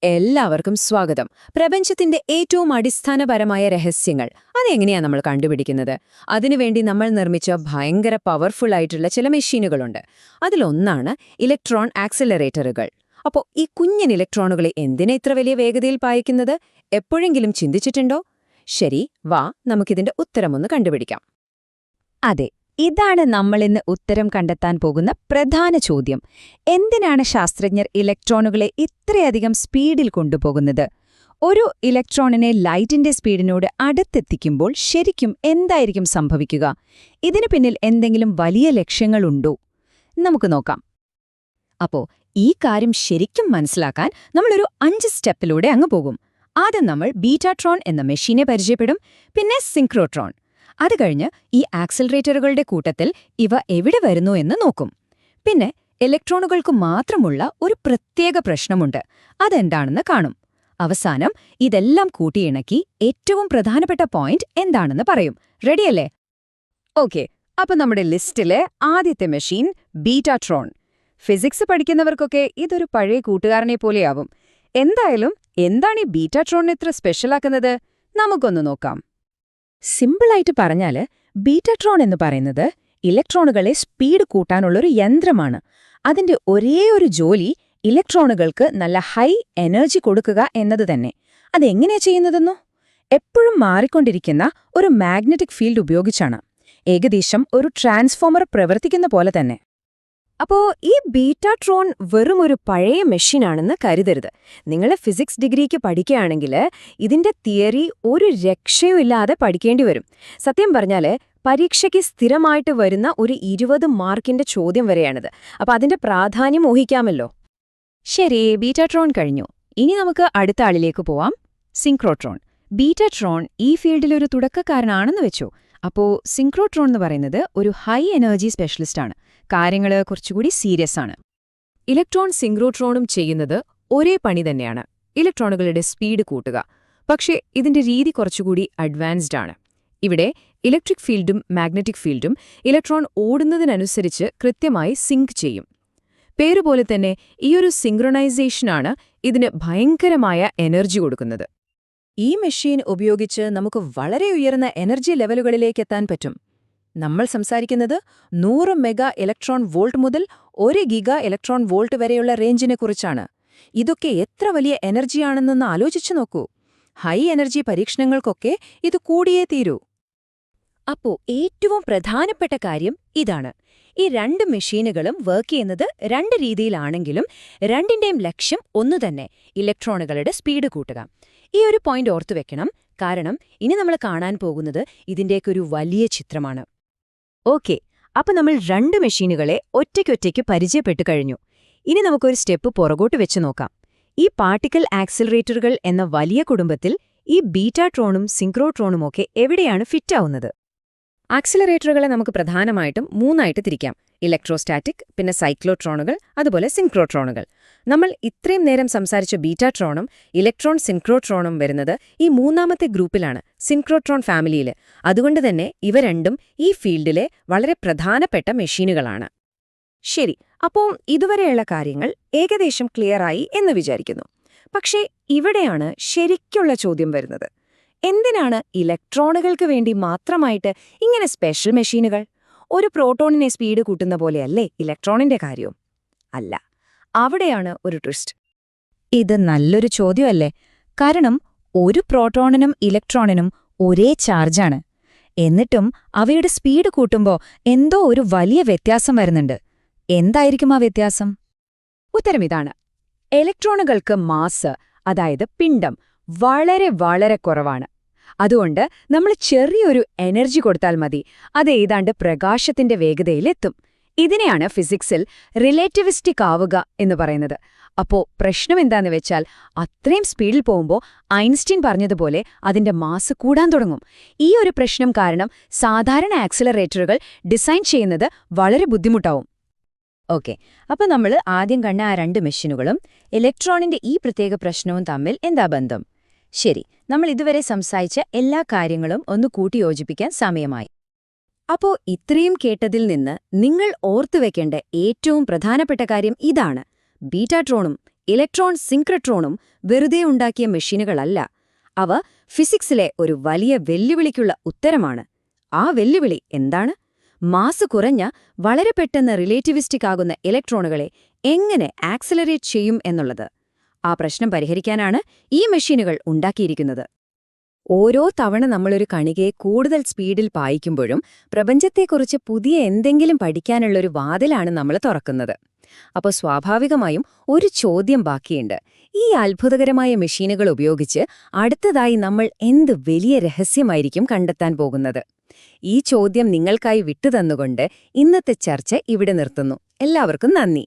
എല്ലാവർക്കും സ്വാഗതം. പ്രപഞ്ചത്തിന്റെ ഏറ്റവും അടിസ്ഥാനപരമായ രഹസ്യങ്ങൾ അതെങ്ങനെയാ നമ്മൾ കണ്ടുപിടിക്കുന്നത്? അതിനുവേണ്ടി നമ്മൾ നിർമ്മിച്ച ഭയങ്കര പവർഫുൾ ആയിട്ടുള്ള ചില മെഷീനുകളുണ്ട്. അതിലൊന്നാണ് ഇലക്ട്രോൺ ആക്സിലറേറ്ററുകൾ. അപ്പോൾ ഈ കുഞ്ഞൻ ഇലക്ട്രോണുകളെ എന്തിനാ ഇത്ര വലിയ വേഗതയിൽ പായിക്കുന്നത്? എപ്പോഴെങ്കിലും ചിന്തിച്ചിട്ടുണ്ടോ? ശരി, വാ നമുക്കിതിന്റെ ഉത്തരമൊന്ന് കണ്ടുപിടിക്കാം. അതെ, ഇതാണ് നമ്മളിന്ന് ഉത്തരം കണ്ടെത്താൻ പോകുന്ന പ്രധാന ചോദ്യം. എന്തിനാണ് ശാസ്ത്രജ്ഞർ ഇലക്ട്രോണുകളെ ഇത്രയധികം സ്പീഡിൽ കൊണ്ടുപോകുന്നത്? ഒരു ഇലക്ട്രോണിനെ ലൈറ്റിന്റെ സ്പീഡിനോട് അടുത്തെത്തിക്കുമ്പോൾ ശരിക്കും എന്തായിരിക്കും സംഭവിക്കുക? ഇതിനു പിന്നിൽ എന്തെങ്കിലും വലിയ ലക്ഷ്യങ്ങളുണ്ടോ? നമുക്ക് നോക്കാം. അപ്പോ ഈ കാര്യം ശരിക്കും മനസ്സിലാക്കാൻ നമ്മളൊരു 5 സ്റ്റെപ്പിലൂടെ അങ്ങ് പോകും. ആദ്യം നമ്മൾ ബീറ്റാട്രോൺ എന്ന മെഷീനെ പരിചയപ്പെടും, പിന്നെ സിൻക്രോട്രോൺ. അത് കഴിഞ്ഞ് ഈ ആക്സിലറേറ്ററുകളുടെ കൂട്ടത്തിൽ ഇവ എവിടെ വരുന്നു എന്ന് നോക്കും. പിന്നെ ഇലക്ട്രോണുകൾക്ക് മാത്രമുള്ള ഒരു പ്രത്യേക പ്രശ്നമുണ്ട്, അതെന്താണെന്ന് കാണും. അവസാനം ഇതെല്ലാം കൂട്ടിയിണക്കി ഏറ്റവും പ്രധാനപ്പെട്ട പോയിന്റ് എന്താണെന്ന് പറയും. റെഡിയല്ലേ? ഓക്കെ, അപ്പൊ നമ്മുടെ ലിസ്റ്റിലെ ആദ്യത്തെ മെഷീൻ ബീറ്റാട്രോൺ. ഫിസിക്സ് പഠിക്കുന്നവർക്കൊക്കെ ഇതൊരു പഴയ കൂട്ടുകാരനെ പോലെയാവും. എന്തായാലും എന്താണ് ഈ ബീറ്റാട്രോണിനെ ഇത്ര സ്പെഷ്യലാക്കുന്നത്? നമുക്കൊന്ന് നോക്കാം. സിമ്പിളായിട്ട് പറഞ്ഞാല് ബീറ്റാട്രോൺ എന്ന് പറയുന്നത് ഇലക്ട്രോണുകളെ സ്പീഡ് കൂട്ടാനുള്ളൊരു യന്ത്രമാണ്. അതിന്റെ ഒരേയൊരു ജോലി ഇലക്ട്രോണുകൾക്ക് നല്ല ഹൈ എനർജി കൊടുക്കുക എന്നത് തന്നെ. അതെങ്ങനെയാ ചെയ്യുന്നതെന്നോ? എപ്പോഴും മാറിക്കൊണ്ടിരിക്കുന്ന ഒരു മാഗ്നറ്റിക് ഫീൽഡ് ഉപയോഗിച്ചാണ്. ഏകദേശം ഒരു ട്രാൻസ്ഫോമർ പ്രവർത്തിക്കുന്ന പോലെ തന്നെ. അപ്പോ ഈ ബീറ്റാട്രോൺ വെറും ഒരു പഴയ മെഷീനാണെന്ന് കരുതരുത്. നിങ്ങൾ ഫിസിക്സ് ഡിഗ്രിക്ക് പഠിക്കുകയാണെങ്കിൽ ഇതിന്റെ തിയറി ഒരു രക്ഷയുമില്ലാതെ പഠിക്കേണ്ടി വരും. സത്യം പറഞ്ഞാല് പരീക്ഷയ്ക്ക് സ്ഥിരമായിട്ട് വരുന്ന ഒരു 20 മാർക്കിന്റെ ചോദ്യം വരെയാണിത്. അപ്പൊ അതിന്റെ പ്രാധാന്യം ഊഹിക്കാമല്ലോ. ശരി, ബീറ്റാട്രോൺ കഴിഞ്ഞു. ഇനി നമുക്ക് അടുത്ത ആളിലേക്ക് പോവാം. സിൻക്രോട്രോൺ. ബീറ്റാട്രോൺ ഈ ഫീൽഡിലൊരു തുടക്കക്കാരനാണെന്ന് വെച്ചു. അപ്പോ സിൻക്രോട്രോൺ എന്ന് പറയുന്നത് ഒരു ഹൈ എനർജി സ്പെഷ്യലിസ്റ്റാണ്. കാര്യങ്ങൾ കുറച്ചുകൂടി സീരിയസ് ആണ്. ഇലക്ട്രോൺ സിൻക്രോട്രോണും ചെയ്യുന്നത് ഒരേ പണി തന്നെയാണ്, ഇലക്ട്രോണുകളുടെ സ്പീഡ് കൂട്ടുക. പക്ഷേ ഇതിന്റെ രീതി കുറച്ചുകൂടി അഡ്വാൻസ്ഡ് ആണ്. ഇവിടെ ഇലക്ട്രിക് ഫീൽഡും മാഗ്നറ്റിക് ഫീൽഡും ഇലക്ട്രോൺ ഓടുന്നതിനനുസരിച്ച് കൃത്യമായി സിങ്ക് ചെയ്യും. പേരുപോലെ തന്നെ ഈയൊരു സിങ്ക്രണൈസേഷനാണ് ഇതിന് ഭയങ്കരമായ എനർജി കൊടുക്കുന്നത്. ഈ മെഷീൻ ഉപയോഗിച്ച് നമുക്ക് വളരെ ഉയർന്ന എനർജി ലെവലുകളിലേക്ക് എത്താൻ പറ്റും. നമ്മൾ സംസാരിക്കുന്നത് 100 മെഗാ ഇലക്ട്രോൺ വോൾട്ട് മുതൽ 1 ഗിഗാ ഇലക്ട്രോൺ വോൾട്ട് വരെയുള്ള റേഞ്ചിനെക്കുറിച്ചാണ്. ഇതൊക്കെ എത്ര വലിയ എനർജിയാണെന്നൊന്ന് ആലോചിച്ചു നോക്കൂ. ഹൈ എനർജി പരീക്ഷണങ്ങൾക്കൊക്കെ ഇത് കൂടിയേ തീരൂ. അപ്പോ ഏറ്റവും പ്രധാനപ്പെട്ട കാര്യം ഇതാണ്. ഈ 2 മെഷീനുകളും വർക്ക് ചെയ്യുന്നത് 2 രീതിയിലാണെങ്കിലും രണ്ടിന്റെയും ലക്ഷ്യം ഒന്നുതന്നെ, ഇലക്ട്രോണുകളുടെ സ്പീഡ് കൂട്ടുക. ഈ ഒരു പോയിന്റ് ഓർത്തുവെക്കണം, കാരണം ഇനി നമ്മൾ കാണാൻ പോകുന്നത് ഇതിന്റെയൊക്കെ വലിയ ചിത്രമാണ്. ഓക്കെ, അപ്പൊ നമ്മൾ 2 മെഷീനുകളെ ഒറ്റയ്ക്കൊറ്റയ്ക്ക് പരിചയപ്പെട്ടു കഴിഞ്ഞു. ഇനി നമുക്കൊരു സ്റ്റെപ്പ് പുറകോട്ട് വെച്ച് നോക്കാം. ഈ പാർട്ടിക്കിൾ ആക്സിലറേറ്ററുകൾ എന്ന വലിയ കുടുംബത്തിൽ ഈ ബീറ്റാട്രോണും സിൻക്രോട്രോണുമൊക്കെ എവിടെയാണ് ഫിറ്റാവുന്നത്? ആക്സിലറേറ്ററുകളെ നമുക്ക് പ്രധാനമായിട്ടും 3ആയിട്ട് തിരിക്കാം: ഇലക്ട്രോസ്റ്റാറ്റിക്, പിന്നെ സൈക്ലോട്രോണുകൾ, അതുപോലെ സിൻക്രോട്രോണുകൾ. നമ്മൾ ഇത്രയും നേരം സംസാരിച്ച ബീറ്റാട്രോണും ഇലക്ട്രോൺ സിൻക്രോട്രോണും വരുന്നത് ഈ 3ാമത്തെ ഗ്രൂപ്പിലാണ്, സിൻക്രോട്രോൺ ഫാമിലിയിൽ. അതുകൊണ്ട് തന്നെ ഇവ രണ്ടും ഈ ഫീൽഡിലെ വളരെ പ്രധാനപ്പെട്ട മെഷീനുകളാണ്. ശരി, അപ്പോൾ ഇതുവരെയുള്ള കാര്യങ്ങൾ ഏകദേശം ക്ലിയറായി എന്ന് വിചാരിക്കുന്നു. പക്ഷേ ഇവിടെയാണ് ശരിക്കുള്ള ചോദ്യം വരുന്നത്. എന്തിനാണ് ഇലക്ട്രോണുകൾക്ക് വേണ്ടി മാത്രമായിട്ട് ഇങ്ങനെ സ്പെഷ്യൽ മെഷീനുകൾ? ഒരു പ്രോട്ടോണിനെ സ്പീഡ് കൂട്ടുന്ന പോലെയല്ലേ ഇലക്ട്രോണിന്റെ കാര്യവും? അല്ല, അവിടെയാണ് ഒരു ട്വിസ്റ്റ്. ഇത് നല്ലൊരു ചോദ്യമല്ലേ? കാരണം ഒരു പ്രോട്ടോണിനും ഇലക്ട്രോണിനും ഒരേ ചാർജാണ്. എന്നിട്ടും അവയുടെ സ്പീഡ് കൂട്ടുമ്പോൾ എന്തോ ഒരു വലിയ വ്യത്യാസം വരുന്നുണ്ട്. എന്തായിരിക്കും ആ വ്യത്യാസം? ഉത്തരം ഇതാണ്. ഇലക്ട്രോണുകൾക്ക് മാസ്, അതായത് പിണ്ഡം, വളരെ വളരെ കുറവാണ്. അതുകൊണ്ട് നമ്മൾ ചെറിയൊരു എനർജി കൊടുത്താൽ മതി, അത് ഏതാണ്ട് പ്രകാശത്തിന്റെ വേഗതയിലെത്തും. ഇതിനെയാണ് ഫിസിക്സിൽ റിലേറ്റിവിസ്റ്റിക് ആവുക എന്ന് പറയുന്നത്. അപ്പോ പ്രശ്നം എന്താന്ന് വെച്ചാൽ, അത്രയും സ്പീഡിൽ പോകുമ്പോൾ ഐൻസ്റ്റീൻ പറഞ്ഞതുപോലെ അതിന്റെ മാസ് കൂടാൻ തുടങ്ങും. ഈ ഒരു പ്രശ്നം കാരണം സാധാരണ ആക്സിലറേറ്ററുകൾ ഡിസൈൻ ചെയ്യുന്നത് വളരെ ബുദ്ധിമുട്ടാവും. ഓക്കെ, അപ്പൊ നമ്മൾ ആദ്യം കണ്ട ആ 2 മെഷീനുകളും ഇലക്ട്രോണിന്റെ ഈ പ്രത്യേക പ്രശ്നവും തമ്മിൽ എന്താ ബന്ധം? ശരി, നമ്മൾ ഇതുവരെ സംസാരിച്ച എല്ലാ കാര്യങ്ങളും ഒന്ന് കൂട്ടിയോജിപ്പിക്കാൻ സമയമായി. അപ്പോ ഇത്രയും കേട്ടതിൽ നിന്ന് നിങ്ങൾ ഓർത്തുവെക്കേണ്ട ഏറ്റവും പ്രധാനപ്പെട്ട കാര്യം ഇതാണ്: ബീറ്റാട്രോണും ഇലക്ട്രോൺ സിൻക്രട്രോണും വെറുതെ ഉണ്ടാക്കിയ മെഷീനുകളല്ല. അവ ഫിസിക്സിലെ ഒരു വലിയ വെല്ലുവിളിക്കുള്ള ഉത്തരമാണ്. ആ വെല്ലുവിളി എന്താണ്? മാസ് കുറഞ്ഞ, വളരെ പെട്ടെന്ന് റിലേറ്റിവിസ്റ്റിക് ആകുന്ന ഇലക്ട്രോണുകളെ എങ്ങനെ ആക്സിലറേറ്റ് ചെയ്യും എന്നുള്ളത്. ആ പ്രശ്നം പരിഹരിക്കാനാണ് ഈ മെഷീനുകൾ ഉണ്ടാക്കിയിരിക്കുന്നത്. ഓരോ തവണ നമ്മളൊരു കണികയെ കൂടുതൽ സ്പീഡിൽ പായിക്കുമ്പോഴും പ്രപഞ്ചത്തെക്കുറിച്ച് പുതിയ എന്തെങ്കിലും പഠിക്കാനുള്ളൊരു വാതിലാണ് നമ്മൾ തുറക്കുന്നത്. അപ്പോൾ സ്വാഭാവികമായും ഒരു ചോദ്യം ബാക്കിയുണ്ട്. ഈ അത്ഭുതകരമായ മെഷീനുകൾ ഉപയോഗിച്ച് അടുത്തതായി നമ്മൾ എന്ത് വലിയ രഹസ്യമായിരിക്കും കണ്ടെത്താൻ പോകുന്നത്? ഈ ചോദ്യം നിങ്ങൾക്കായി വിട്ടുതന്നുകൊണ്ട് ഇന്നത്തെ ചർച്ച ഇവിടെ നിർത്തുന്നു. എല്ലാവർക്കും നന്ദി.